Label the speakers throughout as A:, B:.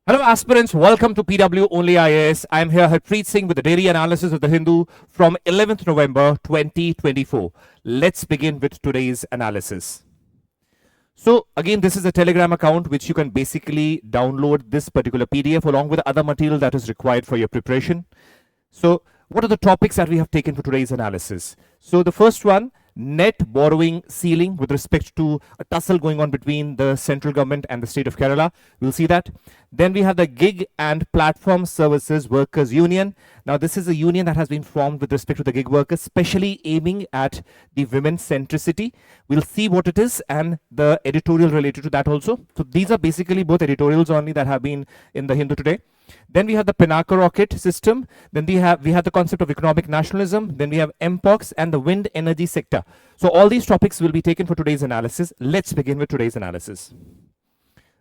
A: Hello aspirants, welcome to PW OnlyIAS. I am here Harpreet Singh with the daily analysis of the Hindu from 11th November 2024. Let's begin with today's analysis. So again, this is a Telegram account which you can basically download this particular PDF along with other material that is required for your preparation. So what are the topics that we have taken for today's analysis? So the first one, net borrowing ceiling with respect to a tussle going on between the central government and the state of Kerala. We'll see that. Then we have the Gig and Platform Services Workers Union. Now this is a union that has been formed with respect to the gig workers, especially aiming at the women centricity. We'll see what it is and the editorial related to that also. So these are basically both editorials only that have been in the Hindu today. Then we have the Pinaka rocket system. Then we have the concept of economic nationalism. Then we have Mpox and the wind energy sector. So all these topics will be taken for today's analysis. Let's begin with today's analysis.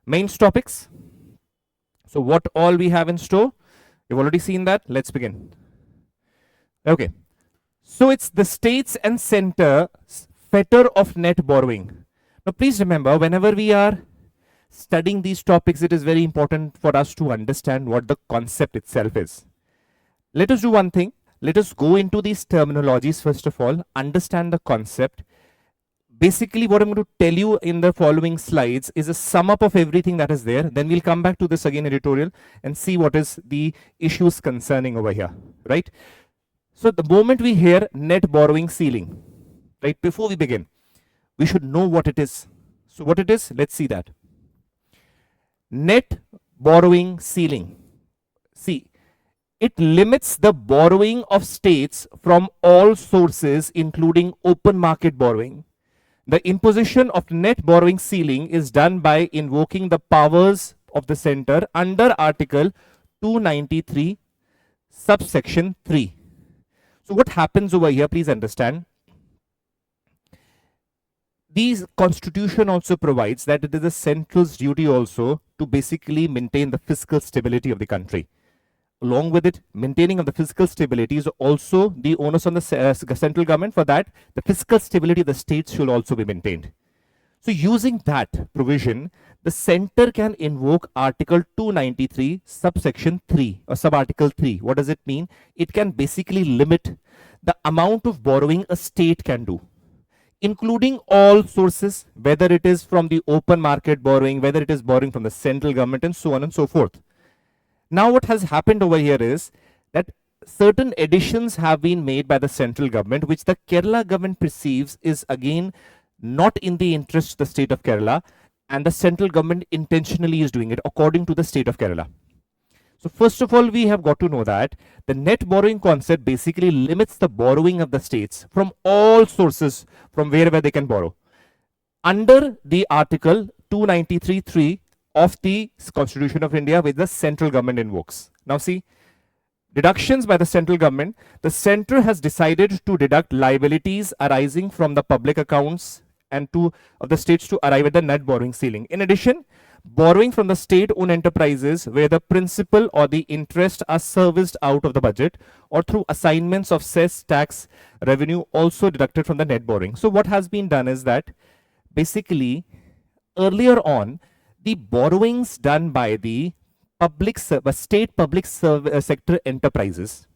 A: Main topics. So what all we have in store? You've already seen that. Let's begin. Okay. So it's the states and center fetter of net borrowing. Now please remember, whenever we are studying these topics, it is very important for us to understand what the concept itself is. Let us do one thing. Let us go into these terminologies first of all, understand the concept. Basically, what I'm going to tell you in the following slides is a sum up of everything that is there. Then we'll come back to this again editorial and see what is the issues concerning over here, right? So the moment we hear net borrowing ceiling, right, before we begin, we should know what it is. So what it is, let's see that. Net borrowing ceiling. See, it limits the borrowing of states from all sources, including open market borrowing. The imposition of net borrowing ceiling is done by invoking the powers of the center under Article 293, subsection 3. So what happens over here, please understand. The constitution also provides that it is the central's duty also to basically maintain the fiscal stability of the country. Along with it, maintaining of the fiscal stability is also the onus on the central government. For that, the fiscal stability of the states should also be maintained. So using that provision, the center can invoke Article 293, subsection 3 or subarticle 3. What does it mean? It can basically limit the amount of borrowing a state can do, including all sources, whether it is from the open market borrowing, whether it is borrowing from the central government, and so on and so forth. Now what has happened over here is that certain additions have been made by the central government, which the Kerala government perceives is again not in the interest of the state of Kerala, and the central government intentionally is doing it according to the state of Kerala. So first of all, we have got to know that the net borrowing concept basically limits the borrowing of the states from all sources from wherever they can borrow under the Article 293(3) of the Constitution of India, which the central government invokes. Now see, deductions by the central government. The center has decided to deduct liabilities arising from the public accounts and of the states to arrive at the net borrowing ceiling. In addition, borrowing from the state-owned enterprises where the principal or the interest are serviced out of the budget or through assignments of cess tax revenue also deducted from the net borrowing. So what has been done is that basically earlier on, the borrowings done by the state public sector enterprises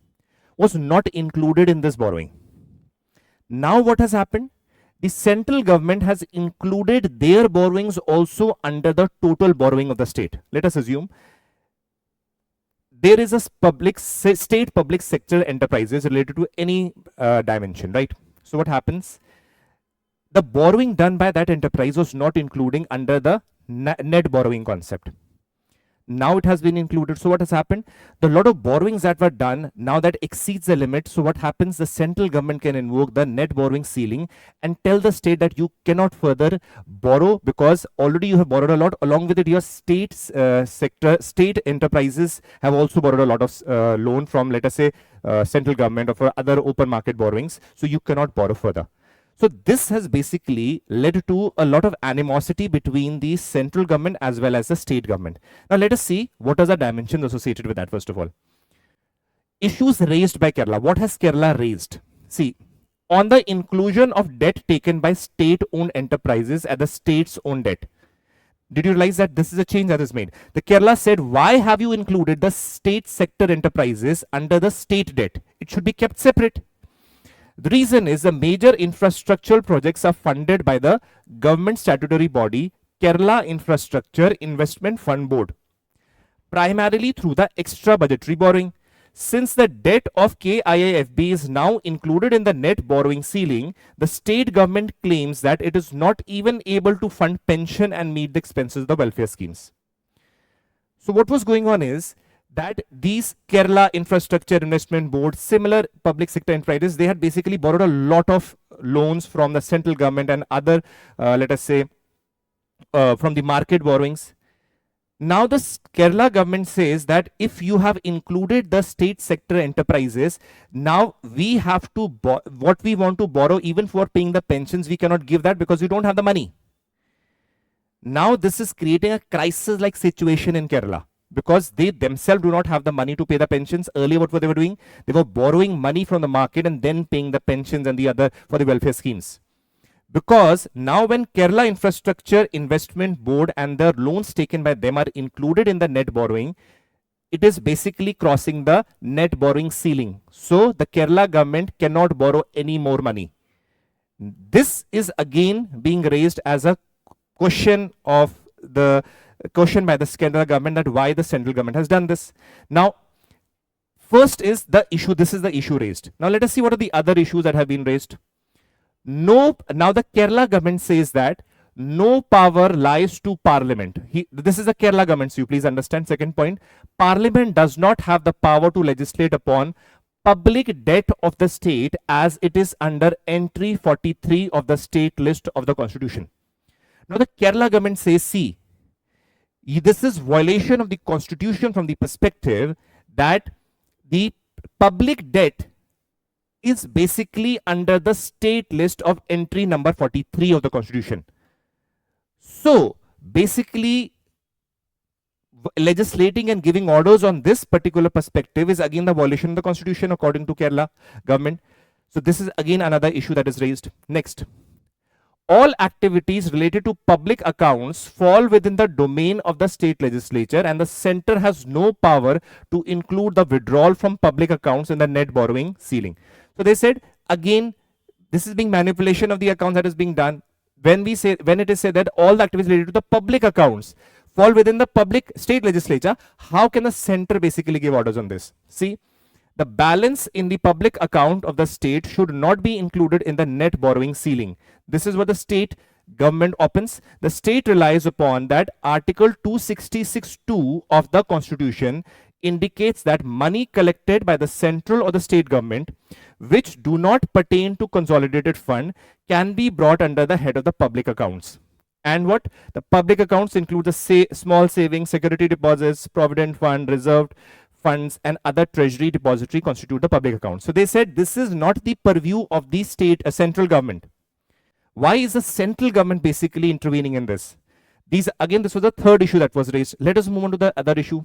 A: was not included in this borrowing. Now what has happened? The central government has included their borrowings also under the total borrowing of the state. Let us assume there is a state public sector enterprises related to any dimension, right? So what happens? The borrowing done by that enterprise was not including under the net borrowing concept. Now it has been included. So what has happened? The lot of borrowings that were done, now that exceeds the limit. So what happens? The central government can invoke the net borrowing ceiling and tell the state that you cannot further borrow because already you have borrowed a lot. Along with it, your state enterprises have also borrowed a lot of loan from, let us say, central government or for other open market borrowings. So you cannot borrow further. So this has basically led to a lot of animosity between the central government as well as the state government. Now let us see what are the dimensions associated with that first of all. Issues raised by Kerala. What has Kerala raised? See, on the inclusion of debt taken by state-owned enterprises as the state's own debt. Did you realize that this is a change that is made? The Kerala said, why have you included the state sector enterprises under the state debt? It should be kept separate. The reason is the major infrastructural projects are funded by the government statutory body, Kerala Infrastructure Investment Fund Board, primarily through the extra budgetary borrowing. Since the debt of KIAFB is now included in the net borrowing ceiling, the state government claims that it is not even able to fund pension and meet the expenses of the welfare schemes. So what was going on is that these Kerala Infrastructure Investment Board, similar public sector enterprises, they had basically borrowed a lot of loans from the central government and other, let us say, from the market borrowings. Now the Kerala government says that if you have included the state sector enterprises, now we have to, what we want to borrow even for paying the pensions, we cannot give that because we don't have the money. Now this is creating a crisis-like situation in Kerala because they themselves do not have the money to pay the pensions. Earlier what were they doing? They were borrowing money from the market and then paying the pensions and the other for the welfare schemes. Because now when Kerala Infrastructure Investment Board and the loans taken by them are included in the net borrowing, it is basically crossing the net borrowing ceiling. So the Kerala government cannot borrow any more money. This is again being raised as a question by the Kerala government that why the central government has done this. Now, first is the issue. This is the issue raised. Now let us see what are the other issues that have been raised. Now the Kerala government says that no power lies to Parliament. This is the Kerala government, so you please understand. Second point, Parliament does not have the power to legislate upon public debt of the state as it is under entry 43 of the state list of the Constitution. Now the Kerala government says, see, this is violation of the Constitution from the perspective that the public debt is basically under the state list of entry number 43 of the Constitution. So basically legislating and giving orders on this particular perspective is again the violation of the Constitution according to Kerala government. So this is again another issue that is raised. Next, all activities related to public accounts fall within the domain of the state legislature and the center has no power to include the withdrawal from public accounts in the net borrowing ceiling. So they said again, this is being manipulation of the accounts that is being done. When it is said that all the activities related to the public accounts fall within the public state legislature, how can the center basically give orders on this? See, the balance in the public account of the state should not be included in the net borrowing ceiling. This is what the state government opens. The state relies upon that Article 266(2) of the Constitution indicates that money collected by the central or the state government which do not pertain to consolidated fund can be brought under the head of the public accounts. And what? The public accounts include the small savings, security deposits, provident fund, reserved funds and other treasury depository constitute the public accounts. So they said this is not the purview of the state, central government. Why is the central government basically intervening in this? This was the third issue that was raised. Let us move on to the other issue.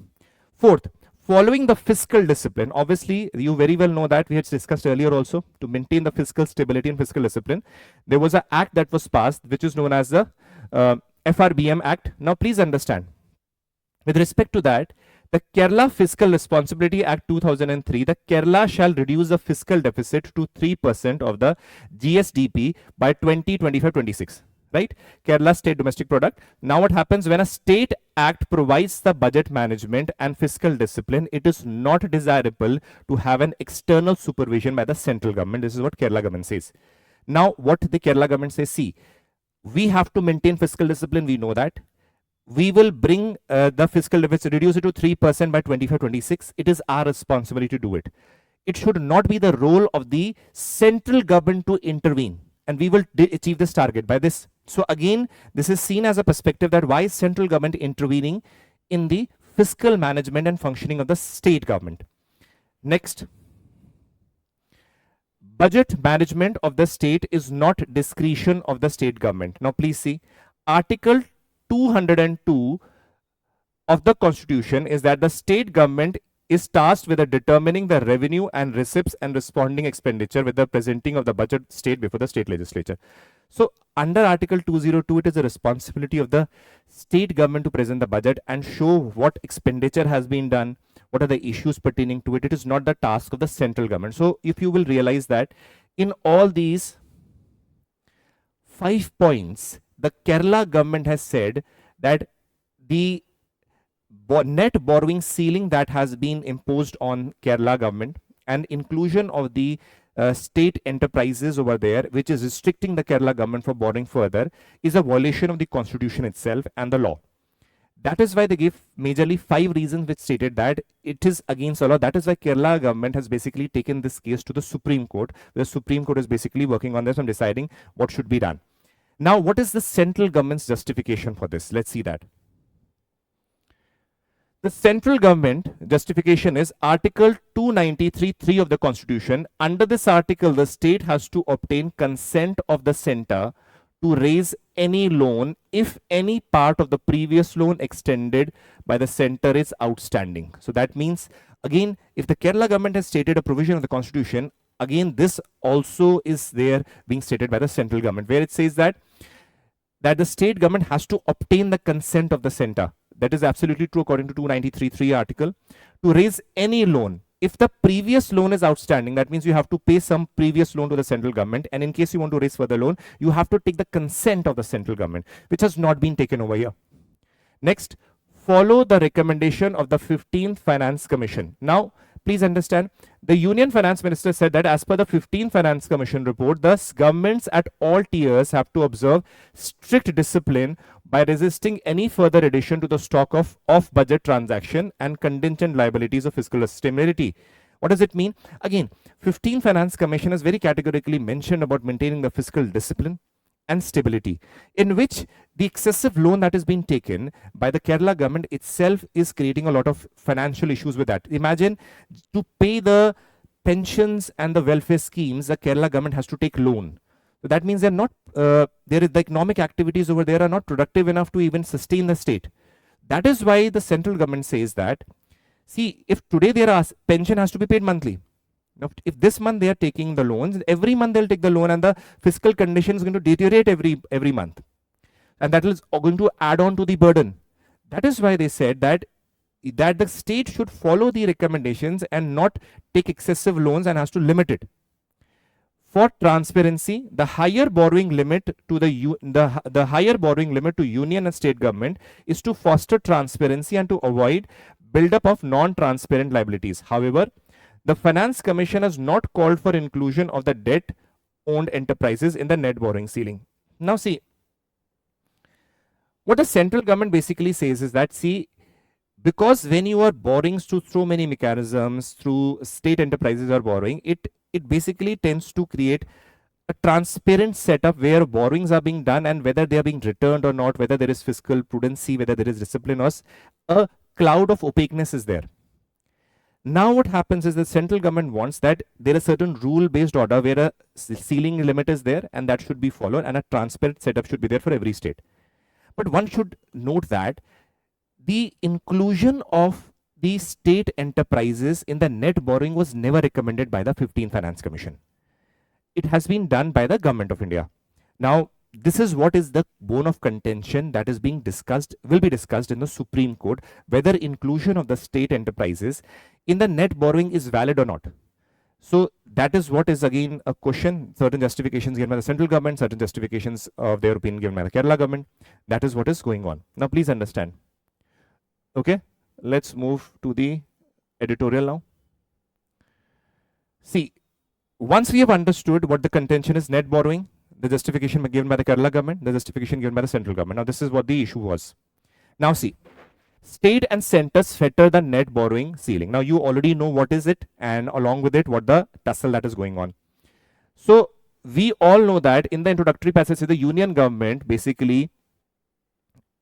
A: Fourth, following the fiscal discipline, obviously you very well know that we had discussed earlier also, to maintain the fiscal stability and fiscal discipline, there was an act that was passed which is known as the FRBM Act. Now please understand, with respect to that, the Kerala Fiscal Responsibility Act 2003, the Kerala shall reduce the fiscal deficit to 3% of the GSDP by 2025-26. Right? Kerala State Domestic Product. Now what happens when a state act provides the budget management and fiscal discipline, it is not desirable to have an external supervision by the central government. This is what Kerala government says. Now what the Kerala government says, see, we have to maintain fiscal discipline, we know that. We will bring the fiscal deficit, reduce it to 3% by 25-26. It is our responsibility to do it. It should not be the role of the central government to intervene. And we will achieve this target by this. So again, this is seen as a perspective that why is central government intervening in the fiscal management and functioning of the state government. Next, budget management of the state is not discretion of the state government. Now please see, Article 202 of the Constitution is that the state government is tasked with determining the revenue and receipts and responding expenditure with the presenting of the budget state before the state legislature. So under Article 202, it is the responsibility of the state government to present the budget and show what expenditure has been done, what are the issues pertaining to it. It is not the task of the central government. So if you will realize that in all these 5 points, the Kerala government has said that the net borrowing ceiling that has been imposed on Kerala government and inclusion of the state enterprises over there, which is restricting the Kerala government from borrowing further, is a violation of the constitution itself and the law. That is why they give majorly 5 reasons which stated that it is against the law. That is why Kerala government has basically taken this case to the Supreme Court. The Supreme Court is basically working on this and deciding what should be done. Now, what is the central government's justification for this? Let's see that. The central government justification is Article 293(3) of the Constitution. Under this article, the state has to obtain consent of the center to raise any loan if any part of the previous loan extended by the center is outstanding. So that means, again, if the Kerala government has stated a provision of the Constitution, again, this also is there being stated by the central government, where it says that the state government has to obtain the consent of the center. That is absolutely true according to 293(3) article, to raise any loan. If the previous loan is outstanding, that means you have to pay some previous loan to the central government, and in case you want to raise further loan, you have to take the consent of the central government, which has not been taken over here. Next, follow the recommendation of the 15th Finance Commission. Now, please understand, the Union Finance Minister said that as per the 15th Finance Commission report, thus governments at all tiers have to observe strict discipline by resisting any further addition to the stock of off-budget transaction and contingent liabilities of fiscal sustainability. What does it mean? Again, 15th Finance Commission has very categorically mentioned about maintaining the fiscal discipline and stability, in which the excessive loan that is being taken by the Kerala government itself is creating a lot of financial issues with that. Imagine, to pay the pensions and the welfare schemes, the Kerala government has to take loan. So that means they're not, the economic activities over there are not productive enough to even sustain the state. That is why the central government says that, see, if today their pension has to be paid monthly, if this month they are taking the loans, every month they'll take the loan, and the fiscal condition is going to deteriorate every month, and that is going to add on to the burden. That is why they said that the state should follow the recommendations and not take excessive loans and has to limit it. For transparency, the higher borrowing limit to the higher borrowing limit to union and state government is to foster transparency and to avoid buildup of non-transparent liabilities. However, the Finance Commission has not called for inclusion of the debt-owned enterprises in the net borrowing ceiling. Now see, what the central government basically says is that, see, because when you are borrowing through so many mechanisms, through state enterprises are borrowing, it basically tends to create a transparent setup where borrowings are being done and whether they are being returned or not, whether there is fiscal prudency, whether there is discipline, or a cloud of opaqueness is there. Now what happens is the central government wants that there is a certain rule-based order where a ceiling limit is there and that should be followed, and a transparent setup should be there for every state. But one should note that the inclusion of the state enterprises in the net borrowing was never recommended by the 15th Finance Commission. It has been done by the Government of India. Now, this is what is the bone of contention that is being discussed, will be discussed in the Supreme Court, whether inclusion of the state enterprises in the net borrowing is valid or not. So that is what is again a question. Certain justifications given by the central government, certain justifications of their opinion given by the Kerala government. That is what is going on. Now please understand. Okay, let's move to the editorial now. See, once we have understood what the contention is, net borrowing, the justification given by the Kerala government, the justification given by the central government. Now this is what the issue was. Now see, state and centers fetter the net borrowing ceiling. Now you already know what is it, and along with it what the tussle that is going on. So we all know that in the introductory passage, the union government basically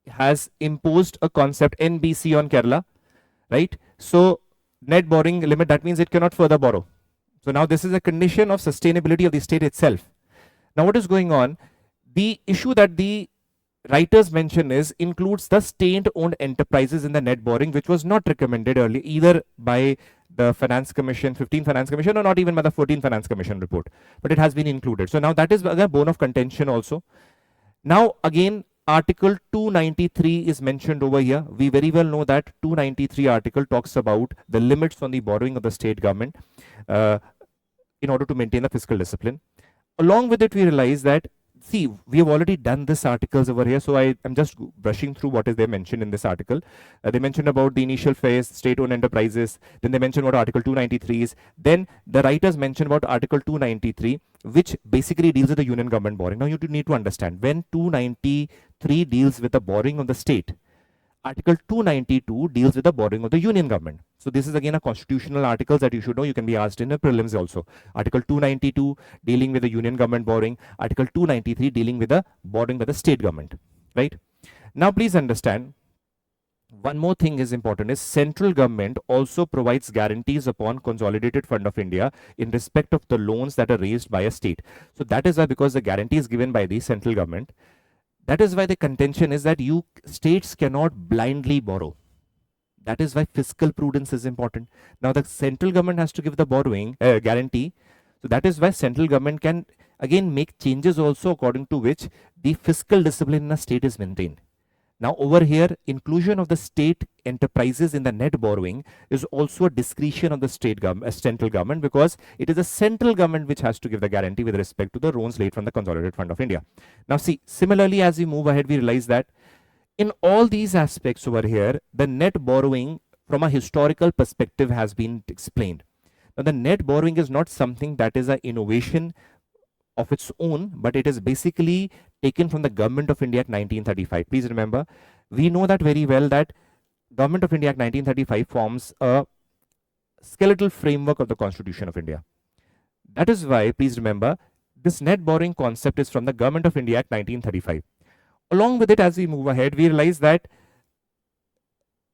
A: has imposed a concept NBC on Kerala, right? So net borrowing limit, that means it cannot further borrow. So now this is a condition of sustainability of the state itself. Now what is going on? The issue that the writers mention is includes the state-owned enterprises in the net borrowing, which was not recommended earlier either by the Finance Commission, 15th Finance Commission, or not even by the 14th Finance Commission report, but it has been included. So now that is a bone of contention also. Now again, Article 293 is mentioned over here. We very well know that 293 article talks about the limits on the borrowing of the state government in order to maintain the fiscal discipline. Along with it, we realize that, see, we have already done this articles over here, so I am just brushing through what is they mentioned in this article. They mentioned about the initial phase, state-owned enterprises, then they mentioned what Article 293 is, then the writers mentioned about Article 293, which basically deals with the union government borrowing. Now you need to understand, when 293 deals with the borrowing of the state, Article 292 deals with the borrowing of the union government. So this is again a constitutional article that you should know. You can be asked in the prelims also. Article 292 dealing with the union government borrowing. Article 293 dealing with the borrowing by the state government. Right? Now please understand, one more thing is important is central government also provides guarantees upon Consolidated Fund of India in respect of the loans that are raised by a state. So that is why, because the guarantee is given by the central government, that is why the contention is that states cannot blindly borrow. That is why fiscal prudence is important. Now the central government has to give the borrowing guarantee. So that is why central government can again make changes also according to which the fiscal discipline in a state is maintained. Now over here, inclusion of the state enterprises in the net borrowing is also a discretion of the central government, because it is the central government which has to give the guarantee with respect to the loans laid from the Consolidated Fund of India. Now see, similarly as we move ahead, we realize that in all these aspects over here, the net borrowing from a historical perspective has been explained. Now the net borrowing is not something that is an innovation of its own, but it is basically taken from the Government of India Act 1935. Please remember, we know that very well that Government of India Act 1935 forms a skeletal framework of the Constitution of India. That is why, please remember, this net borrowing concept is from the Government of India Act 1935. Along with it, as we move ahead, we realize that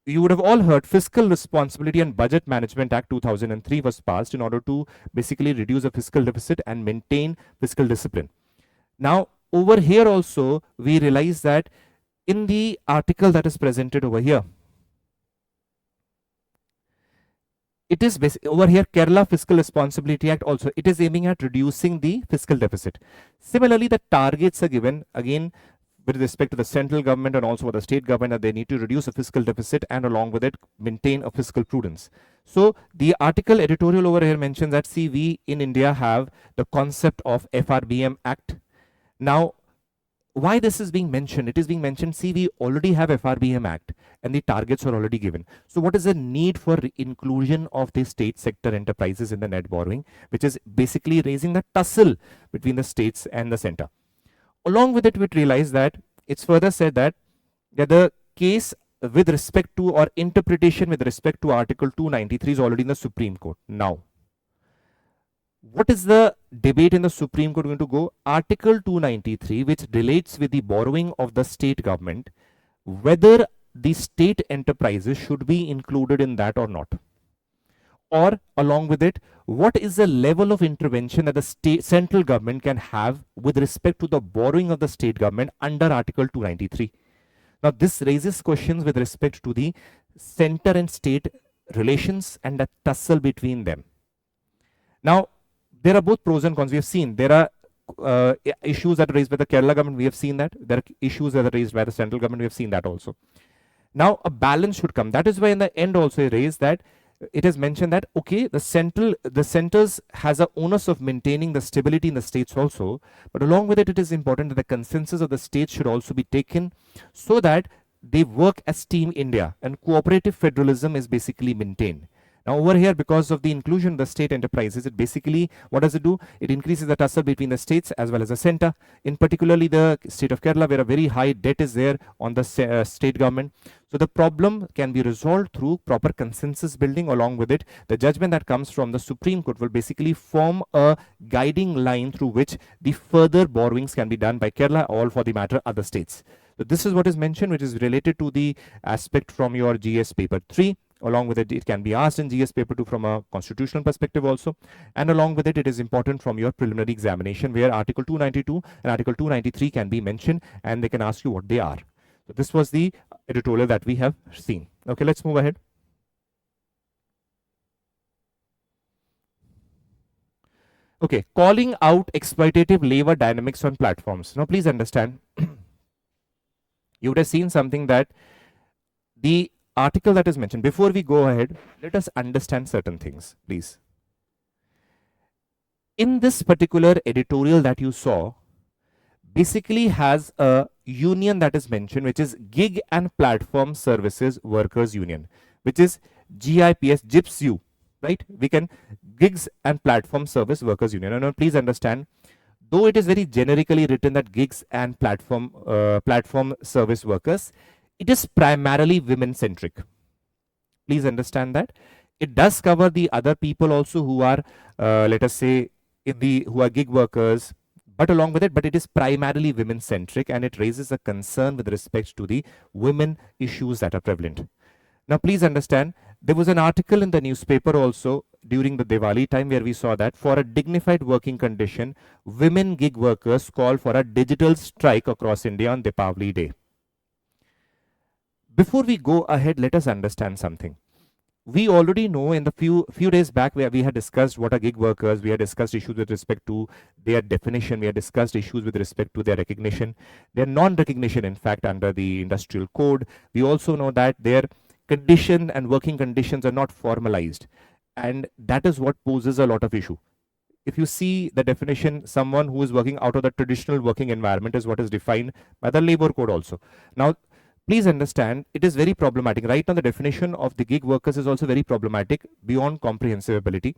A: you would have all heard Fiscal Responsibility and Budget Management Act 2003 was passed in order to basically reduce the fiscal deficit and maintain fiscal discipline. Now, over here also, we realize that in the article that is presented over here, it is over here, Kerala Fiscal Responsibility Act also, it is aiming at reducing the fiscal deficit. Similarly, the targets are given again with respect to the central government and also for the state government, that they need to reduce the fiscal deficit and along with it maintain a fiscal prudence. So the article editorial over here mentions that, see, we in India have the concept of FRBM Act. Now why this is being mentioned? It is being mentioned, see, we already have FRBM Act and the targets are already given. So what is the need for inclusion of the state sector enterprises in the net borrowing, which is basically raising the tussle between the states and the center. Along with it, we realize that it's further said that the case with respect to or interpretation with respect to Article 293 is already in the Supreme Court. Now, what is the debate in the Supreme Court going to go? Article 293, which relates with the borrowing of the state government, whether the state enterprises should be included in that or not. Or along with it, what is the level of intervention that the central government can have with respect to the borrowing of the state government under Article 293? Now, this raises questions with respect to the center and state relations and the tussle between them. Now, there are both pros and cons. We have seen there are issues that are raised by the Kerala government. We have seen that. There are issues that are raised by the central government. We have seen that also. Now, a balance should come. That is why in the end also raised that it is mentioned that, okay, the centers has a onus of maintaining the stability in the states also, but along with it, it is important that the consensus of the states should also be taken so that they work as Team India and cooperative federalism is basically maintained. Now over here, because of the inclusion of the state enterprises, it basically, what does it do? It increases the tussle between the states as well as the center, in particularly the state of Kerala, where a very high debt is there on the state government. So the problem can be resolved through proper consensus building. Along with it, the judgment that comes from the Supreme Court will basically form a guiding line through which the further borrowings can be done by Kerala or, for the matter, other states. So this is what is mentioned, which is related to the aspect from your GS paper 3. Along with it, it can be asked in GS paper 2 from a constitutional perspective also. And along with it, it is important from your preliminary examination, where Article 292 and Article 293 can be mentioned, and they can ask you what they are. So this was the editorial that we have seen. Okay, let's move ahead. Okay, calling out exploitative labor dynamics on platforms. Now, please understand, you would have seen something that the article that is mentioned. Before we go ahead, let us understand certain things, please. In this particular editorial that you saw, basically has a union that is mentioned, which is Gig and Platform Services Workers Union, which is GIPS, right? We can Gigs and Platform Service Workers Union. And now please understand, though it is very generically written that gigs and platform service workers, it is primarily women centric. Please understand that it does cover the other people also who are, let us say, who are gig workers, but along with it, but it is primarily women centric, and it raises a concern with respect to the women issues that are prevalent. Now, please understand, there was an article in the newspaper also during the Diwali time where we saw that for a dignified working condition, women gig workers call for a digital strike across India on Deepavali Day. Before we go ahead, let us understand something. We already know in the few days back where we had discussed what are gig workers, we had discussed issues with respect to their definition, we had discussed issues with respect to their recognition, their non-recognition in fact under the industrial code. We also know that their condition and working conditions are not formalized, and that is what poses a lot of issue. If you see the definition, someone who is working out of the traditional working environment is what is defined by the labor code also. Now, please understand, it is very problematic. Right now, the definition of the gig workers is also very problematic beyond comprehensibility,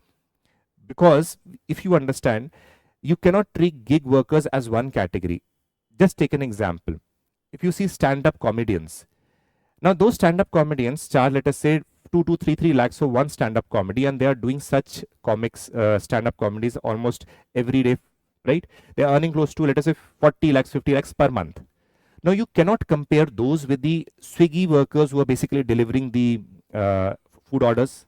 A: because if you understand, you cannot treat gig workers as one category. Just take an example. If you see stand-up comedians, now those stand-up comedians charge, let us say, 2 to 3 lakhs for one stand-up comedy, and they are doing such comics, stand-up comedies almost every day, right? They are earning close to, let us say, 40 lakhs, 50 lakhs per month. Now, you cannot compare those with the Swiggy workers who are basically delivering the food orders.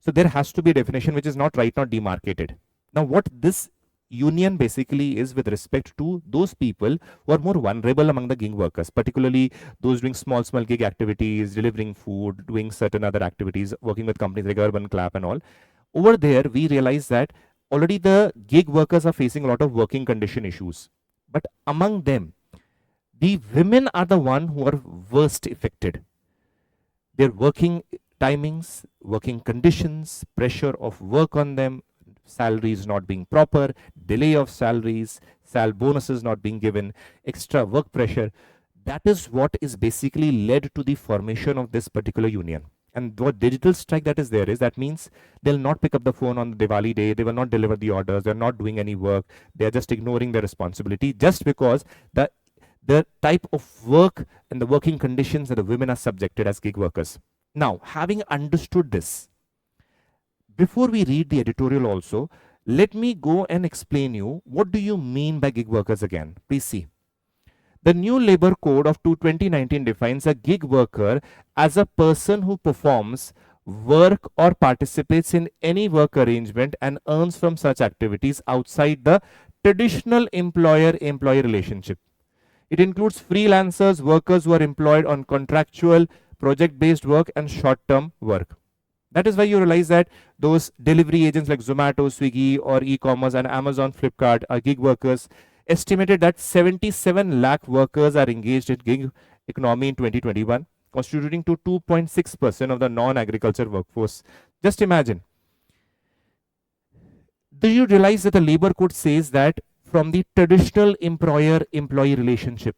A: So there has to be a definition which is not right now demarcated. Now, what this union basically is with respect to those people who are more vulnerable among the gig workers, particularly those doing small gig activities, delivering food, doing certain other activities, working with companies like Urban Clap and all. Over there, we realize that already the gig workers are facing a lot of working condition issues. But among them, the women are the one who are worst affected. Their working timings, working conditions, pressure of work on them, salaries not being proper, delay of salaries, bonuses not being given, extra work pressure. That is what is basically led to the formation of this particular union. And what digital strike that is there is, that means they'll not pick up the phone on the Diwali day, they will not deliver the orders, they're not doing any work, they're just ignoring their responsibility just because the type of work and the working conditions that the women are subjected as gig workers. Now, having understood this, before we read the editorial also, let me go and explain you what do you mean by gig workers again. Please see. The new labor code of 2019 defines a gig worker as a person who performs work or participates in any work arrangement and earns from such activities outside the traditional employer-employee relationship. It includes freelancers, workers who are employed on contractual, project-based work and short-term work. That is why you realize that those delivery agents like Zomato, Swiggy or e-commerce and Amazon, Flipkart are gig workers. Estimated that 77 lakh workers are engaged in gig economy in 2021, constituting to 2.6% of the non-agriculture workforce. Just imagine. Do you realize that the labor code says that from the traditional employer-employee relationship,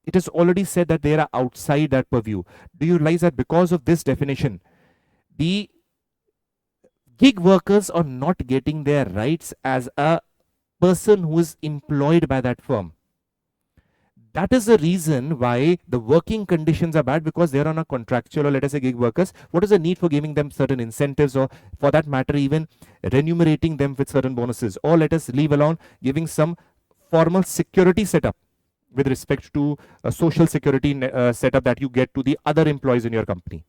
A: it is already said that they are outside that purview. Do you realize that because of this definition, the gig workers are not getting their rights as a person who is employed by that firm? That is the reason why the working conditions are bad, because they are on a contractual, or let us say gig workers. What is the need for giving them certain incentives, or for that matter even remunerating them with certain bonuses, or let us leave alone giving some formal security setup with respect to a social security setup that you get to the other employees in your company.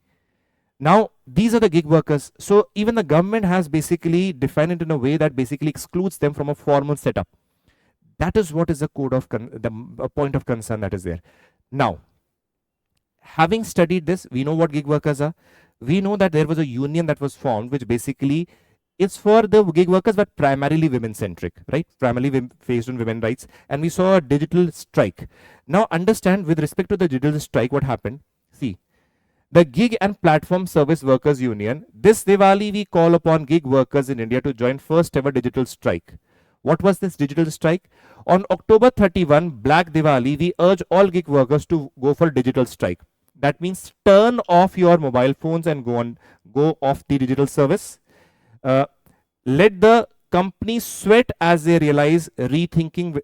A: Now, these are the gig workers. So even the government has basically defined it in a way that basically excludes them from a formal setup. That is what is the code of the point of concern that is there. Now, having studied this, we know what gig workers are. We know that there was a union that was formed, which basically is for the gig workers, but primarily women centric, right? Primarily based on women rights. And we saw a digital strike. Now, understand with respect to the digital strike, what happened. See, the Gig and Platform Service Workers Union, this Diwali we call upon gig workers in India to join first ever digital strike. What was this digital strike? On October 31, Black Diwali, we urge all gig workers to go for digital strike. That means turn off your mobile phones and go off the digital service. Let the companies sweat as they realize rethinking.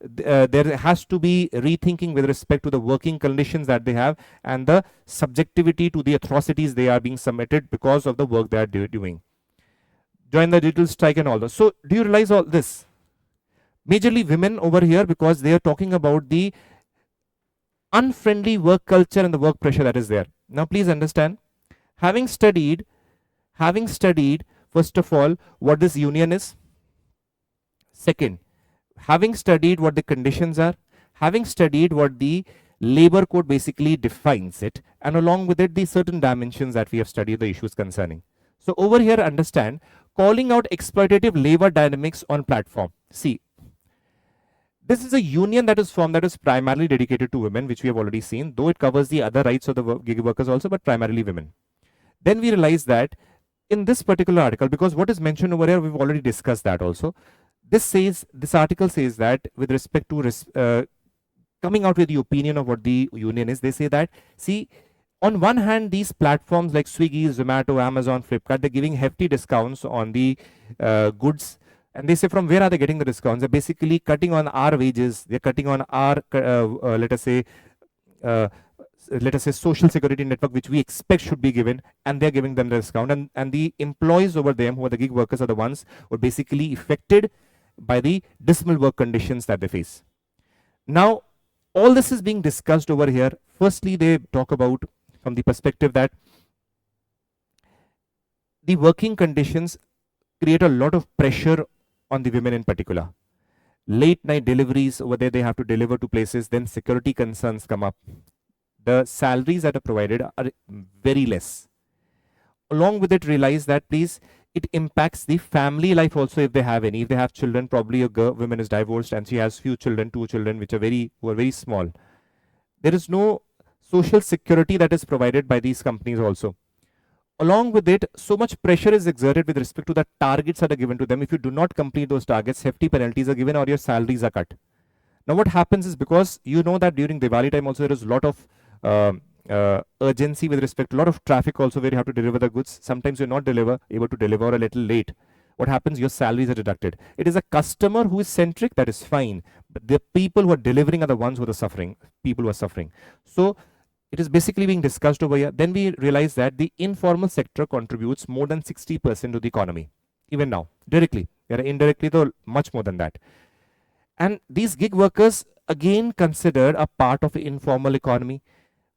A: There has to be rethinking with respect to the working conditions that they have and the subjectivity to the atrocities they are being submitted because of the work they are doing. Join the digital strike and all that. So, do you realize all this? Majorly women over here, because they are talking about the unfriendly work culture and the work pressure that is there. Now, please understand, having studied, first of all, what this union is. Second, having studied what the conditions are, having studied what the labor code basically defines it, and along with it, the certain dimensions that we have studied, the issues concerning. So, over here, understand, calling out exploitative labor dynamics on platform. See, this is a union that is formed that is primarily dedicated to women, which we have already seen, though it covers the other rights of the gig workers also, but primarily women. Then we realize that in this particular article, because what is mentioned over here, we've already discussed that also. This article says that with respect to coming out with the opinion of what the union is, they say that, see, on one hand, these platforms like Swiggy, Zomato, Amazon, Flipkart, they're giving hefty discounts on the goods. And they say, from where are they getting the discounts? They're basically cutting on our wages. They're cutting on our, let us say, social security network, which we expect should be given, and they're giving them the discount. And the employees over them, who are the gig workers, are the ones who are basically affected by the dismal work conditions that they face. Now, all this is being discussed over here. Firstly, they talk about from the perspective that the working conditions create a lot of pressure on the women in particular. Late night deliveries over there, they have to deliver to places, then security concerns come up. The salaries that are provided are very less. Along with it, realize that please, it impacts the family life also if they have any. If they have children, probably a woman is divorced and she has few children, 2 children, which are who are very small. There is no social security that is provided by these companies also. Along with it, so much pressure is exerted with respect to the targets that are given to them. If you do not complete those targets, hefty penalties are given or your salaries are cut. Now, what happens is, because you know that during Diwali time also there is a lot of urgency with respect to a lot of traffic also where you have to deliver the goods. Sometimes you're not able to deliver a little late. What happens? Your salaries are deducted. It is a customer who is centric, that is fine. But the people who are delivering are the ones who are suffering, people who are suffering. So, it is basically being discussed over here. Then we realize that the informal sector contributes more than 60% to the economy. Even now, directly. Indirectly, though, much more than that. And these gig workers, again, considered a part of the informal economy.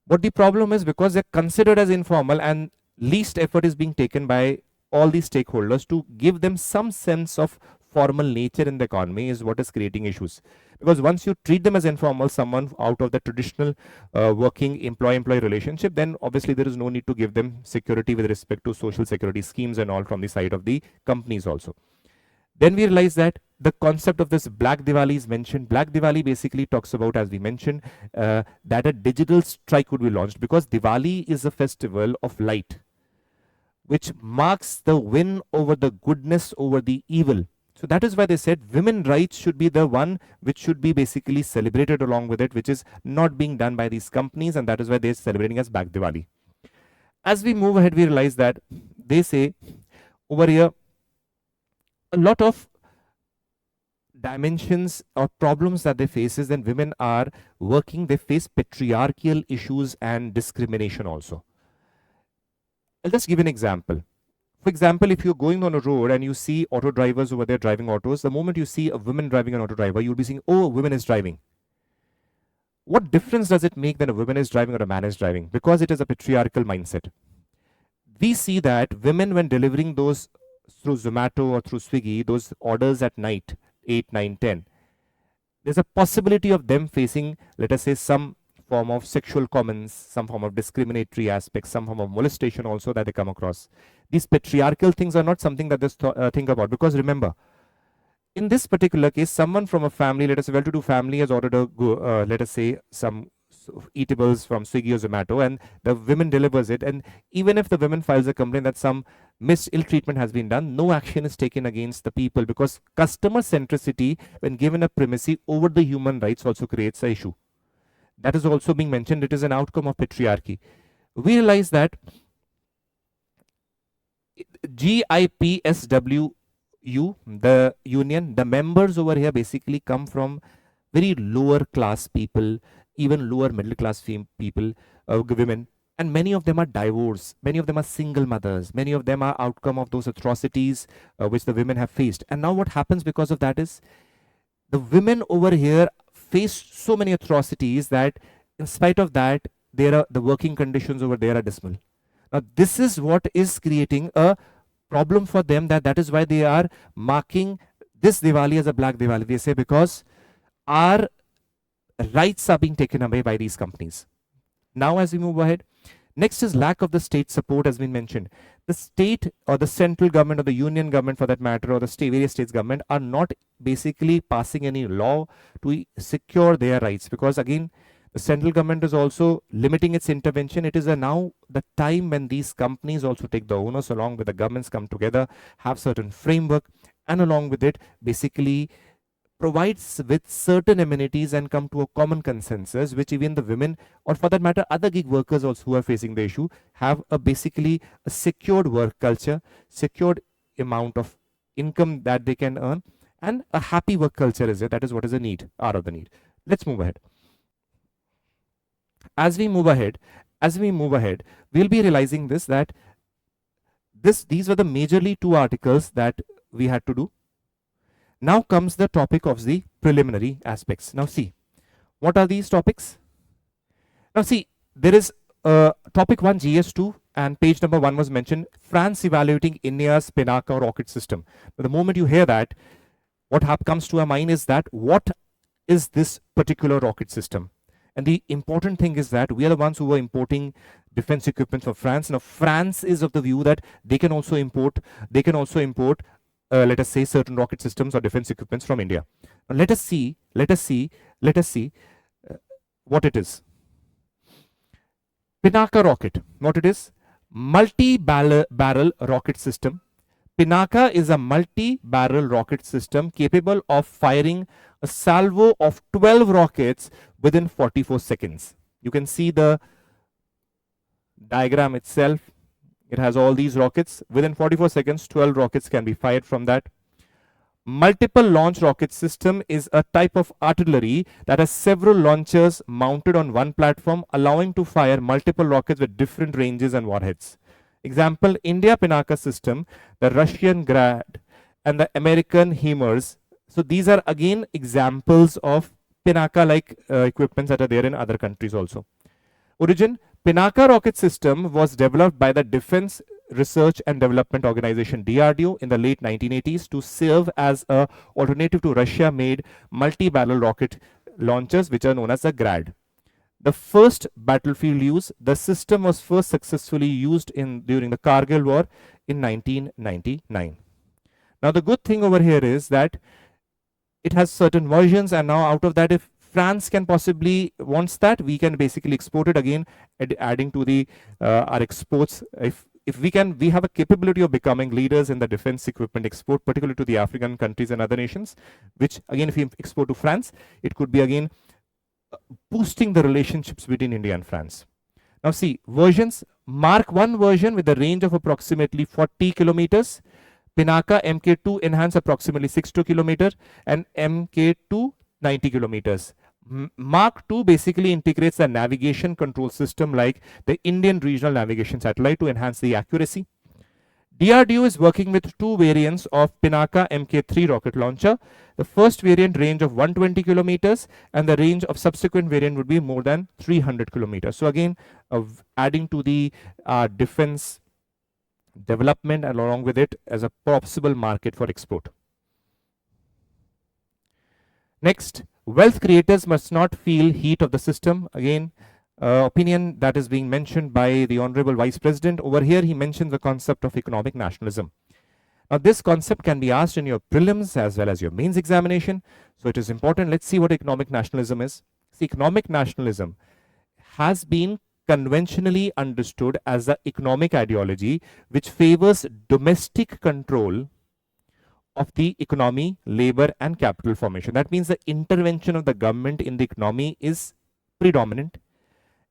A: But the problem is, because they're considered as informal and least effort is being taken by all these stakeholders to give them some sense of formal nature in the economy is what is creating issues. Because once you treat them as informal, someone out of the traditional working employee-employee relationship, then obviously there is no need to give them security with respect to social security schemes and all from the side of the companies also. Then we realize that the concept of this Black Diwali is mentioned. Black Diwali basically talks about, as we mentioned, that a digital strike would be launched, because Diwali is a festival of light, which marks the win over the goodness over the evil. So that is why they said women rights should be the one which should be basically celebrated along with it, which is not being done by these companies, and that is why they're celebrating as Black Diwali. As we move ahead, we realize that they say over here a lot of dimensions or problems that they face is when women are working, they face patriarchal issues and discrimination also. I'll just give an example. For example, if you're going on a road and you see auto drivers over there driving autos, the moment you see a woman driving an auto driver, you'll be saying, oh, a woman is driving. What difference does it make that a woman is driving or a man is driving? Because it is a patriarchal mindset. we see that women, when delivering those through Zomato or through Swiggy, those orders at night, 8, 9, 10, there's a possibility of them facing, let us say, some form of sexual comments, some form of discriminatory aspects, some form of molestation also that they come across. These patriarchal things are not something that they think about, because remember, in this particular case, someone from a family, let us say well-to-do family, has ordered a let us say some eatables from Swiggy or Zomato, and the women delivers it. And even if the women files a complaint that some ill treatment has been done, no action is taken against the people, because customer centricity, when given a primacy over the human rights, also creates an issue. That is also being mentioned. It is an outcome of patriarchy. We realize that GIPSW the union, the members over here basically come from very lower class people, even lower middle class people, women, and many of them are divorced, many of them are single mothers, many of them are outcome of those atrocities which the women have faced. And now what happens because of that is, the women over here face so many atrocities that in spite of that, the working conditions over there are dismal. Now this is what is creating a problem for them, that is why they are marking this Diwali as a black Diwali. They say because our rights are being taken away by these companies. Now as we move ahead, next is lack of the state support has been mentioned. The state or the central government or the union government for that matter, or the various states government, are not basically passing any law to secure their rights, because again, the central government is also limiting its intervention. It is now the time when these companies also take the onus, along with the governments, come together, have certain framework, and along with it basically provides with certain amenities and come to a common consensus, which even the women, or for that matter other gig workers also who are facing the issue, have basically a secured work culture, secured amount of income that they can earn, and a happy work culture is it. That is what is a need, out of the need. Let's move ahead. As we move ahead, we'll be realizing this, that these were the majorly two articles that we had to do. Now comes the topic of the preliminary aspects. Now see, what are these topics? Now see, there is topic 1, GS2, and page number 1 was mentioned, France evaluating India's Pinaka rocket system. But the moment you hear that, what comes to our mind is that what is this particular rocket system? And the important thing is that we are the ones who are importing defense equipment from France. Now, France is of the view that they can also import, let us say, certain rocket systems or defense equipments from India. Now, let us see what it is. Pinaka rocket, what it is? Multi-barrel rocket system. Pinaka is a multi-barrel rocket system capable of firing a salvo of 12 rockets within 44 seconds. You can see the diagram itself. It has all these rockets. Within 44 seconds, 12 rockets can be fired from that. Multiple launch rocket system is a type of artillery that has several launchers mounted on one platform, allowing to fire multiple rockets with different ranges and warheads. Example, India Pinaka system, the Russian Grad, and the American HIMARS. So these are again examples of Pinaka-like equipments that are there in other countries also. Origin, Pinaka rocket system was developed by the Defense Research and Development Organization DRDO in the late 1980s to serve as an alternative to Russia-made multi-barrel rocket launchers, which are known as the Grad. The first battlefield use, the system was first successfully used during the Kargil War in 1999. Now the good thing over here is that it has certain versions, and now out of that, if France can possibly wants that, we can basically export it again, adding to the our exports. If we have a capability of becoming leaders in the defense equipment export, particularly to the African countries and other nations, which again, if we export to France, it could be again boosting the relationships between India and France. Now see, versions, Mark 1 version with a range of approximately 40 kilometers, Pinaka Mk2 enhanced approximately 62 kilometers, and Mk2 90 kilometers. Mark II basically integrates a navigation control system like the Indian Regional Navigation Satellite to enhance the accuracy. DRDO is working with two variants of Pinaka Mk3 rocket launcher. The first variant range of 120 kilometers, and the range of subsequent variant would be more than 300 kilometers. So again, adding to the defense development and along with it as a possible market for export. Next, wealth creators must not feel heat of the system. Again, opinion that is being mentioned by the Honorable Vice President. Over here, he mentions the concept of economic nationalism. Now, this concept can be asked in your prelims as well as your mains examination. So, it is important. Let's see what economic nationalism is. See, economic nationalism has been conventionally understood as the economic ideology which favors domestic control of the economy, labor, and capital formation. That means the intervention of the government in the economy is predominant,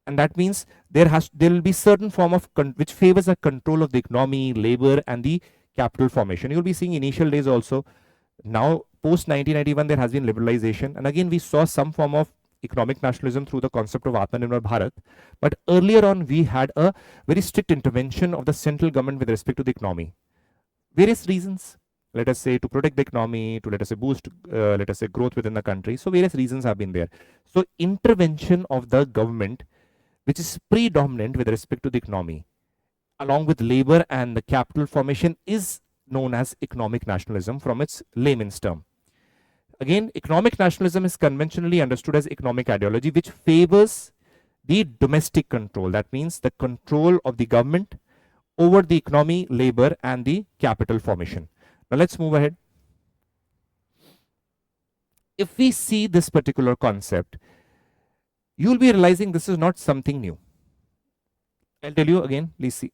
A: and that means there will be certain form of which favors the control of the economy, labor, and the capital formation. You will be seeing initial days also. Now, post 1991, there has been liberalization, and again we saw some form of economic nationalism through the concept of Atmanirbhar Bharat. But earlier on, we had a very strict intervention of the central government with respect to the economy. Various reasons. Let us say to protect the economy, to let us say boost, let us say growth within the country. So various reasons have been there. So intervention of the government, which is predominant with respect to the economy, along with labor and the capital formation, is known as economic nationalism from its layman's term. Again, economic nationalism is conventionally understood as economic ideology which favors the domestic control. That means the control of the government over the economy, labor, and the capital formation. Now let's move ahead. If we see this particular concept, you will be realizing this is not something new. I'll tell you again, please see.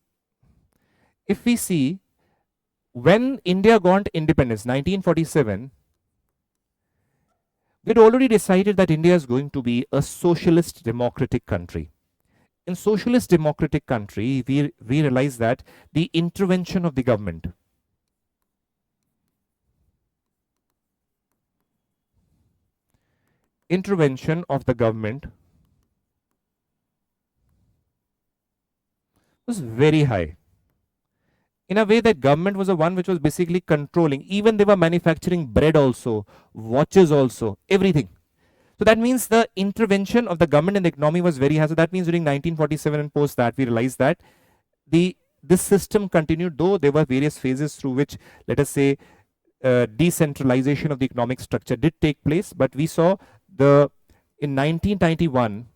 A: If we see, when India got independence, 1947, we had already decided that India is going to be a socialist democratic country. In socialist democratic country, we realize that the intervention of the government was very high. In a way, that government was the one which was basically controlling. Even they were manufacturing bread also, watches also, everything. So that means the intervention of the government in the economy was very high. So that means during 1947 and post that, we realized that this system continued, though there were various phases through which, let us say, decentralization of the economic structure did take place. But we saw in 1991,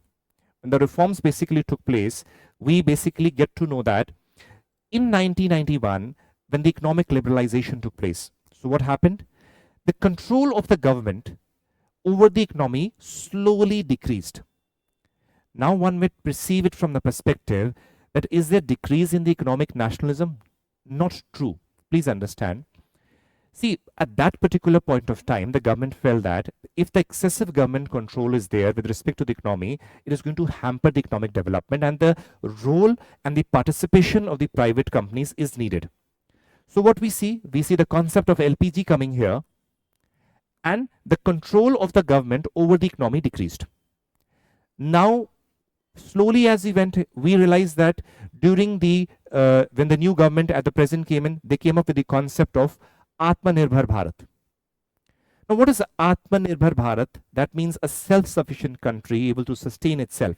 A: when the reforms basically took place, we basically get to know that in 1991, when the economic liberalization took place, so what happened? The control of the government over the economy slowly decreased. Now one may perceive it from the perspective that is there decrease in the economic nationalism? Not true. Please understand. See, at that particular point of time, the government felt that if the excessive government control is there with respect to the economy, it is going to hamper the economic development, and the role and the participation of the private companies is needed. So what we see the concept of LPG coming here, and the control of the government over the economy decreased. Now, slowly as we went, we realized that during when the new government at the present came in, they came up with the concept of Atmanirbhar Bharat. Now, what is Atmanirbhar Bharat? That means a self-sufficient country able to sustain itself.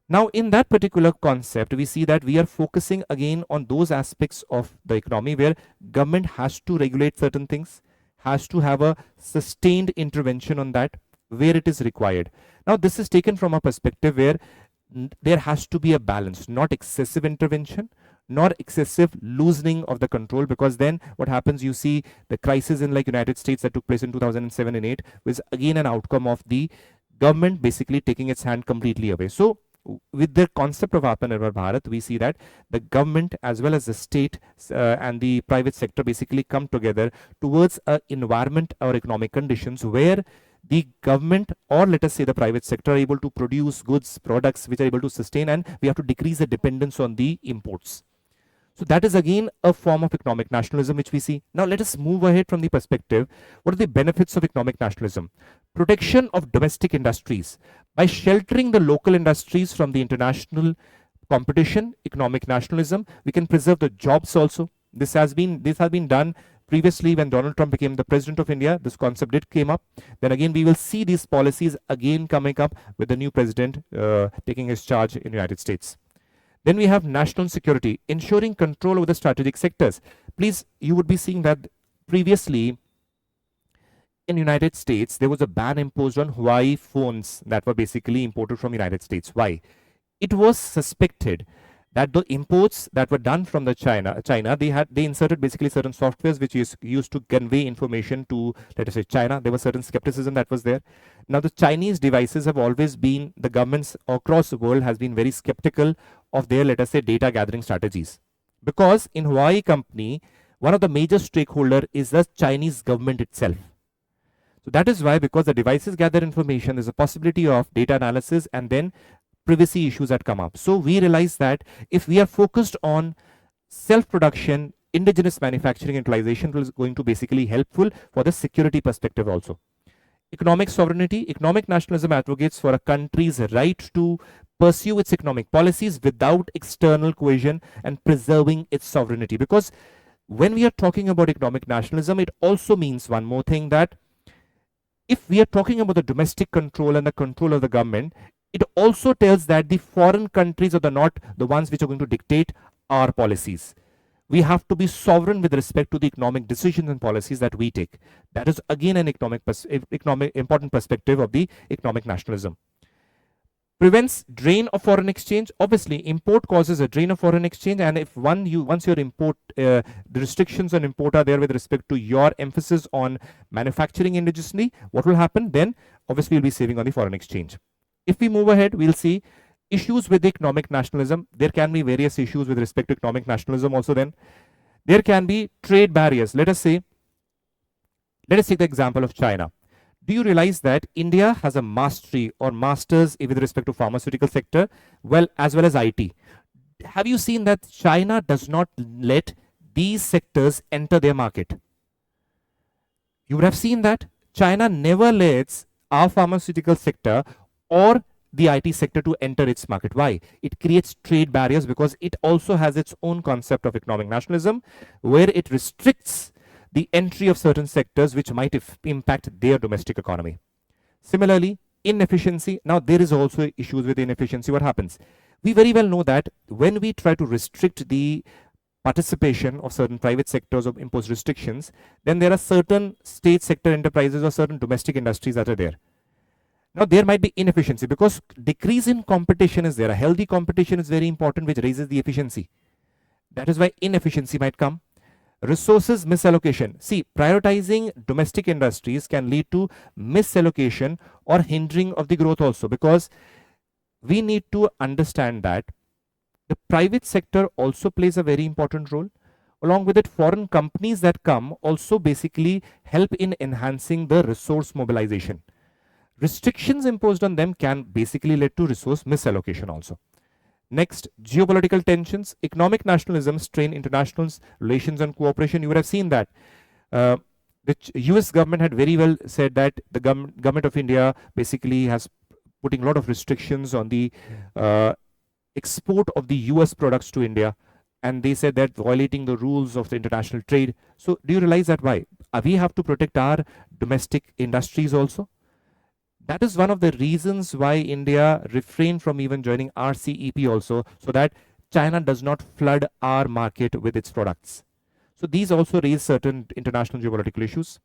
A: Now, in that particular concept, we see that we are focusing again on those aspects of the economy where government has to regulate certain things, has to have a sustained intervention on that where it is required. Now, this is taken from a perspective where there has to be a balance, not excessive intervention, nor excessive loosening of the control, because then what happens, you see the crisis in like United States that took place in 2007 and 8 was again an outcome of the government basically taking its hand completely away. So with the concept of Atmanirbhar Bharat, we see that the government as well as the state and the private sector basically come together towards an environment or economic conditions where the government, or let us say the private sector, are able to produce goods, products which are able to sustain, and we have to decrease the dependence on the imports. So that is again a form of economic nationalism which we see. Now let us move ahead from the perspective, what are the benefits of economic nationalism? Protection of domestic industries. By sheltering the local industries from the international competition, economic nationalism, we can preserve the jobs also. This has been done previously when Donald Trump became the president of India. This concept did came up. Then again, we will see these policies again coming up with the new president taking his charge in the United States. Then we have national security, ensuring control over the strategic sectors. Please, you would be seeing that previously in United States, there was a ban imposed on Huawei phones that were basically imported from United States. Why? It was suspected that the imports that were done from the China, they inserted basically certain softwares which is used to convey information to, let us say, China. There was certain skepticism that was there. Now, the Chinese devices have always been, the governments across the world has been very skeptical of their, let us say, data gathering strategies. Because in Huawei company, one of the major stakeholder is the Chinese government itself. So that is why, because the devices gather information, there's a possibility of data analysis and then privacy issues that come up. So we realize that if we are focused on self-production, indigenous manufacturing and utilization is going to basically helpful for the security perspective also. Economic sovereignty, economic nationalism advocates for a country's right to pursue its economic policies without external coercion and preserving its sovereignty. Because when we are talking about economic nationalism, it also means one more thing, that if we are talking about the domestic control and the control of the government, it also tells that the foreign countries are not the ones which are going to dictate our policies. We have to be sovereign with respect to the economic decisions and policies that we take. That is again an economic important perspective of the economic nationalism. Prevents drain of foreign exchange. Obviously, import causes a drain of foreign exchange, and if once your import, the restrictions on import are there with respect to your emphasis on manufacturing indigenously, what will happen? Then obviously you'll be saving on the foreign exchange. If we move ahead, we'll see issues with economic nationalism. There can be various issues with respect to economic nationalism also. Then there can be trade barriers. Let us take the example of China. Do you realize that India has a mastery or masters with respect to pharmaceutical sector, as well as IT? Have you seen that China does not let these sectors enter their market? You would have seen that China never lets our pharmaceutical sector or the IT sector to enter its market. Why? It creates trade barriers because it also has its own concept of economic nationalism, where it restricts the entry of certain sectors which might impact their domestic economy. Similarly, inefficiency. Now, there is also issues with inefficiency. What happens? We very well know that when we try to restrict the participation of certain private sectors or impose restrictions, then there are certain state sector enterprises or certain domestic industries that are there. Now, there might be inefficiency because decrease in competition is there. A healthy competition is very important, which raises the efficiency. That is why inefficiency might come. Resources misallocation. See, prioritizing domestic industries can lead to misallocation or hindering of the growth also, because we need to understand that the private sector also plays a very important role. Along with it, foreign companies that come also basically help in enhancing the resource mobilization. Restrictions imposed on them can basically lead to resource misallocation also. Next, geopolitical tensions. Economic nationalism strain international relations and cooperation. You would have seen that the US government had very well said that the government of India basically has putting a lot of restrictions on the export of the US products to India, and they said that violating the rules of the international trade. So do you realize that why? We have to protect our domestic industries also. That is one of the reasons why India refrained from even joining RCEP also, so that China does not flood our market with its products. So these also raise certain international geopolitical issues.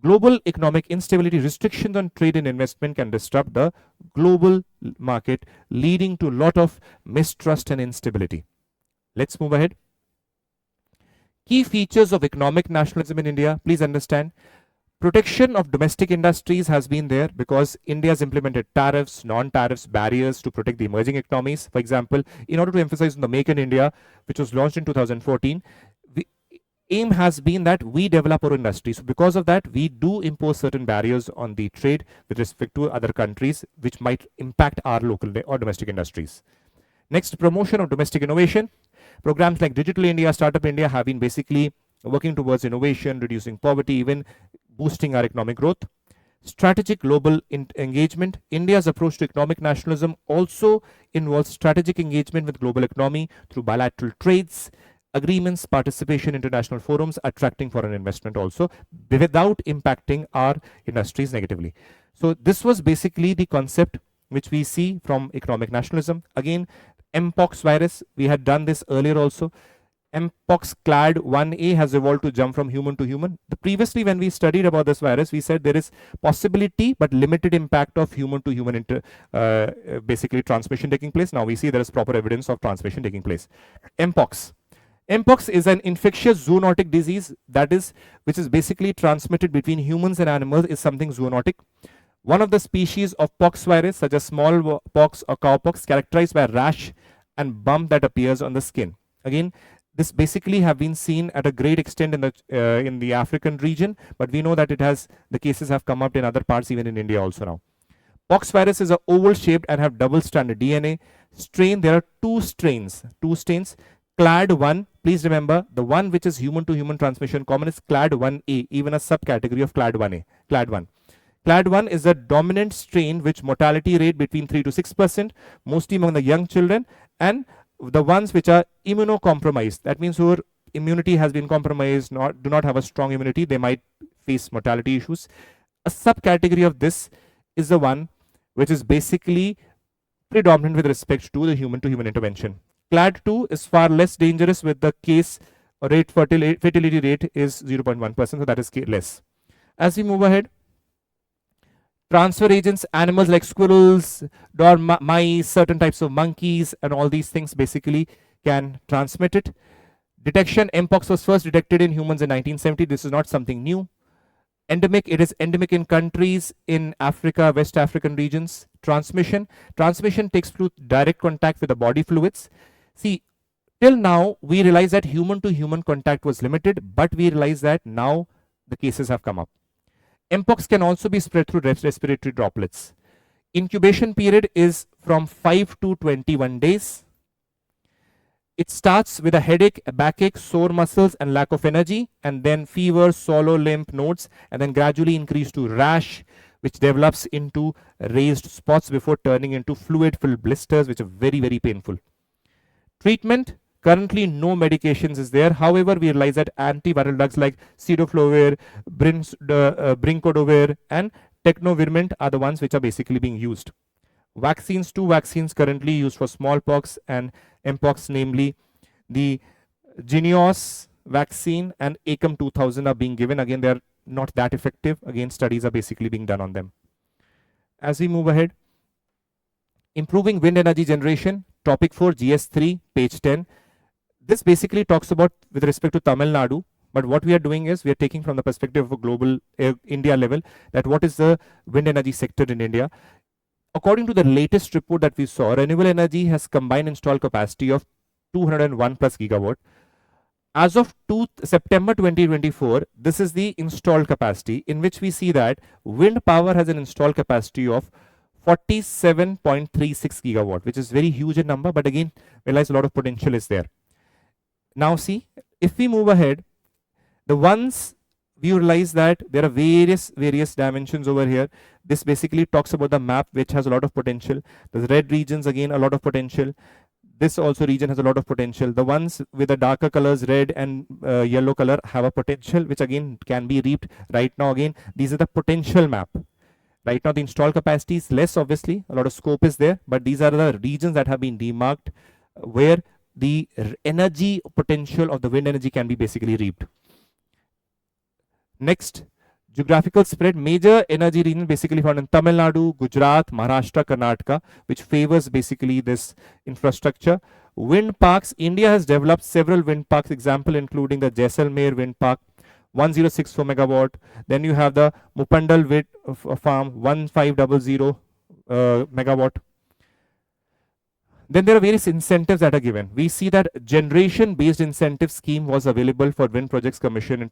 A: Global economic instability. Restrictions on trade and investment can disrupt the global market, leading to a lot of mistrust and instability. Let's move ahead. Key features of economic nationalism in India. Please understand. Protection of domestic industries has been there because India has implemented tariffs, non-tariffs, barriers to protect the emerging economies. For example, in order to emphasize on the Make in India, which was launched in 2014, the aim has been that we develop our industry. So because of that, we do impose certain barriers on the trade with respect to other countries, which might impact our local or domestic industries. Next, promotion of domestic innovation. Programs like Digital India, Startup India have been basically working towards innovation, reducing poverty, even boosting our economic growth. Strategic global engagement. India's approach to economic nationalism also involves strategic engagement with global economy through bilateral trades, agreements, participation in international forums, attracting foreign investment also, without impacting our industries negatively. So this was basically the concept which we see from economic nationalism. Again, Mpox virus, we had done this earlier also. Mpox clad 1A has evolved to jump from human to human. Previously, when we studied about this virus, we said there is possibility but limited impact of human to human basically transmission taking place. Now we see there is proper evidence of transmission taking place. Mpox. Mpox is an infectious zoonotic disease, that is, which is basically transmitted between humans and animals, is something zoonotic. One of the species of pox virus, such as small pox or cowpox, characterized by a rash and bump that appears on the skin. Again, this basically have been seen at a great extent in the African region, but we know that the cases have come up in other parts, even in India also now. Pox virus is a oval shaped and have double stranded DNA. Strain, there are two strains. Clad 1, please remember, the one which is human to human transmission common is clad 1A, even a subcategory of clad 1A. Clad 1. Clad 1 is the dominant strain which mortality rate between 3 to 6%, mostly among the young children, and the ones which are immunocompromised. That means whose immunity has been compromised, do not have a strong immunity, they might face mortality issues. A subcategory of this is the one which is basically predominant with respect to the human to human intervention. Clad 2 is far less dangerous, with the case rate fertility rate is 0.1%, so that is less. As we move ahead, transfer agents, animals like squirrels, mice, certain types of monkeys, and all these things basically can transmit it. Detection, Mpox was first detected in humans in 1970. This is not something new. Endemic, it is endemic in countries in Africa, West African regions. Transmission takes through direct contact with the body fluids. See, till now, we realize that human to human contact was limited, but we realize that now the cases have come up. Mpox can also be spread through respiratory droplets. Incubation period is from 5 to 21 days. It starts with a headache, a backache, sore muscles, and lack of energy, and then fever, swallow, lymph nodes, and then gradually increase to rash, which develops into raised spots before turning into fluid-filled blisters, which are very, very painful. Treatment, currently no medications is there. However, we realize that antiviral drugs like cidofovir, brincidofovir, and technovirulent are the ones which are basically being used. Vaccines, two vaccines currently used for smallpox and Mpox, namely the 𝐑𝐄𝐂𝐿 vaccine and 𝐸CUM 2000 are being given. Again, they are not that effective. Again, studies are basically being done on them. As we move ahead, improving wind energy generation, topic 4, GS3, page 10. This basically talks about with respect to Tamil Nadu, but what we are doing is we are taking from the perspective of a global India level, that what is the wind energy sector in India. According to the latest report that we saw, renewable energy has combined installed capacity of 201 plus gigawatt. As of September 2024, this is the installed capacity, in which we see that wind power has an installed capacity of 47.36 gigawatt, which is very huge in number, but again, realize a lot of potential is there. Now see, if we move ahead, the ones we realize that there are various dimensions over here. This basically talks about the map, which has a lot of potential. The red regions, again, a lot of potential. This also region has a lot of potential. The ones with the darker colors, red and yellow color, have a potential, which again can be reaped. Right now, again, these are the potential map. Right now, the installed capacity is less, obviously. A lot of scope is there, but these are the regions that have been demarked where the energy potential of the wind energy can be basically reaped. Next, geographical spread. Major energy region basically found in Tamil Nadu, Gujarat, Maharashtra, Karnataka, which favors basically this infrastructure. Wind parks. India has developed several wind parks, example including the Jaisalmer wind park, 1064 megawatt. Then you have the Mupandal wind farm, 1500 megawatt. Then there are various incentives that are given. We see that generation-based incentive scheme was available for wind projects commissioned in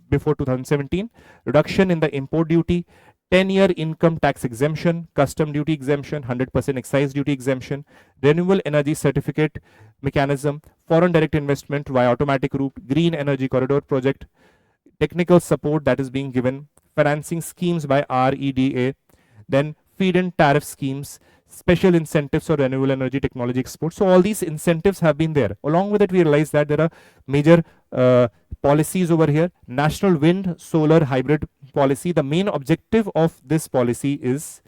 A: before 2017. Reduction in the import duty, 10-year income tax exemption, custom duty exemption, 100% excise duty exemption, renewable energy certificate mechanism, foreign direct investment via automatic route, green energy corridor project, technical support that is being given, financing schemes by REDA, then feed-in tariff schemes, special incentives for renewable energy technology exports. So all these incentives have been there. Along with it, we realize that there are major policies over here. National wind solar hybrid policy. The main objective of this policy is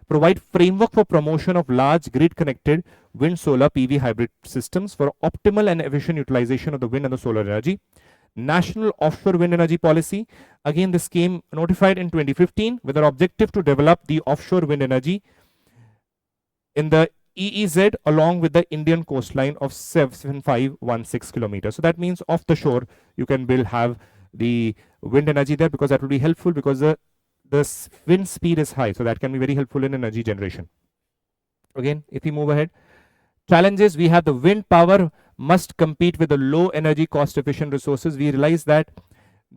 A: provide framework for promotion of large grid-connected wind solar PV hybrid systems for optimal and efficient utilization of the wind and the solar energy. National Offshore Wind Energy Policy. Again, this came notified in 2015 with an objective to develop the offshore wind energy in the EEZ along with the Indian coastline of 7516 kilometers. So that means off the shore you can have the wind energy there, because that will be helpful, because the wind speed is high, so that can be very helpful in energy generation. Again, if we move ahead, challenges, we have the wind power must compete with the low energy cost efficient resources. We realize that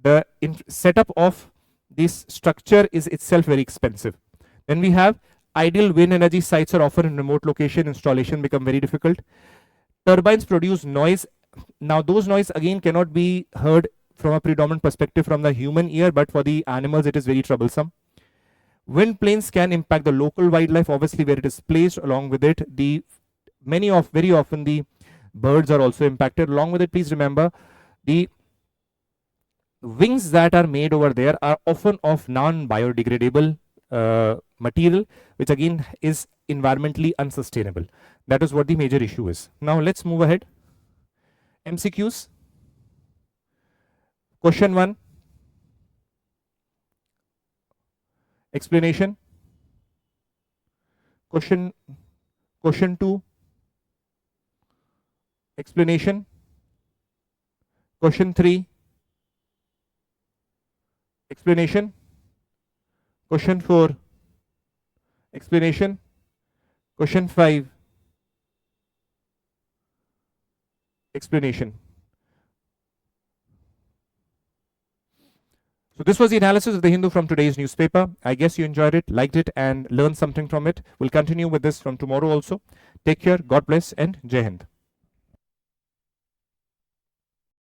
A: the setup of this structure is itself very expensive. Then we have ideal wind energy sites are often in remote location, installation become very difficult. Turbines produce noise. Now those noise again cannot be heard from a predominant perspective from the human ear, but for the animals it is very troublesome. Wind planes can impact the local wildlife, obviously where it is placed. Along with it, very often the birds are also impacted. Along with it, please remember the wings that are made over there are often of non-biodegradable material, which again is environmentally unsustainable. That is what the major issue is. Now let's move ahead. MCQs. Question 1. Explanation. Question 2. Explanation. Question 3. Explanation. Question 4. Explanation. Question 5. Explanation. So this was the analysis of the Hindu from today's newspaper. I guess you enjoyed it, liked it, and learned something from it. We'll continue with this from tomorrow also. Take care, God bless, and Jai Hind.